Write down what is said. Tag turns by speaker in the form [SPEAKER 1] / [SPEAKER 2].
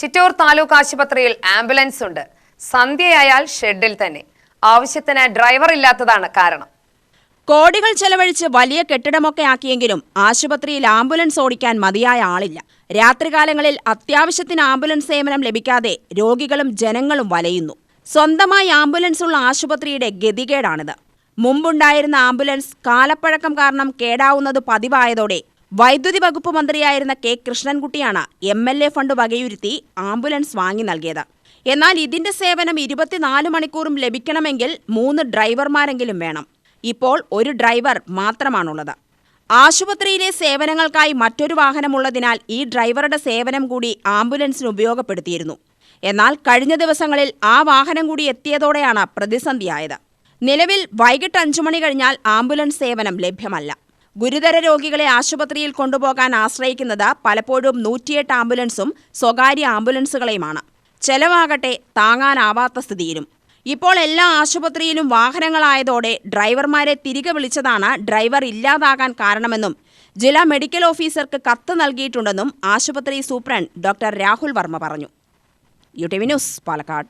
[SPEAKER 1] ചിറ്റൂർ താലൂക്ക് ആശുപത്രിയിൽ ആംബുലൻസ് ഉണ്ട്. സന്ധ്യയായാൽ ഷെഡിൽ തന്നെ. ആവശ്യത്തിന് ഡ്രൈവർ ഇല്ലാത്തതാണ് കാരണം.
[SPEAKER 2] കോടികൾ ചെലവഴിച്ച് വലിയ കെട്ടിടമൊക്കെ ആക്കിയെങ്കിലും ആശുപത്രിയിൽ ആംബുലൻസ് ഓടിക്കാൻ മതിയായ ആളില്ല. രാത്രികാലങ്ങളിൽ അത്യാവശ്യത്തിന് ആംബുലൻസ് സേവനം ലഭിക്കാതെ രോഗികളും ജനങ്ങളും വലയുന്നു. സ്വന്തമായി ആംബുലൻസ് ഉള്ള ആശുപത്രിയുടെ ഗതികേടാണിത്. മുമ്പുണ്ടായിരുന്ന ആംബുലൻസ് കാലപ്പഴക്കം കാരണം കേടാവുന്നത് പതിവായതോടെ വൈദ്യുതി വകുപ്പ് മന്ത്രിയായിരുന്ന കെ കൃഷ്ണൻകുട്ടിയാണ് MLA ഫണ്ട് വകയിരുത്തി ആംബുലൻസ് വാങ്ങി നൽകിയത്. എന്നാൽ ഇതിന്റെ സേവനം 24 മണിക്കൂറും ലഭിക്കണമെങ്കിൽ 3 ഡ്രൈവർമാരെങ്കിലും വേണം. ഇപ്പോൾ ഒരു ഡ്രൈവർ മാത്രമാണുള്ളത്. ആശുപത്രിയിലെ സേവനങ്ങൾക്കായി മറ്റൊരു വാഹനമുള്ളതിനാൽ ഈ ഡ്രൈവറുടെ സേവനം കൂടി ആംബുലൻസിന് ഉപയോഗപ്പെടുത്തിയിരുന്നു. എന്നാൽ കഴിഞ്ഞ ദിവസങ്ങളിൽ ആ വാഹനം കൂടി എത്തിയതോടെയാണ് പ്രതിസന്ധിയായത്. നിലവിൽ വൈകിട്ട് 5 മണി കഴിഞ്ഞാൽ ആംബുലൻസ് സേവനം ലഭ്യമല്ല. ഗുരുതര രോഗികളെ ആശുപത്രിയിൽ കൊണ്ടുപോകാൻ ആശ്രയിക്കുന്നത് പലപ്പോഴും 108 ആംബുലൻസും സ്വകാര്യ ആംബുലൻസുകളെയുമാണ്. ചെലവാകട്ടെ താങ്ങാനാവാത്ത സ്ഥിതിയിലും. ഇപ്പോൾ എല്ലാ ആശുപത്രിയിലും വാഹനങ്ങളായതോടെ ഡ്രൈവർമാരെ തിരികെ വിളിച്ചതാണ് ഡ്രൈവർ ഇല്ലാതാകാൻ കാരണമെന്നും ജില്ലാ മെഡിക്കൽ ഓഫീസർക്ക് കത്ത് നൽകിയിട്ടുണ്ടെന്നും ആശുപത്രി സൂപ്രണ്ട് ഡോക്ടർ രാഹുൽ വർമ്മ പറഞ്ഞു. UTV news, Palakkad.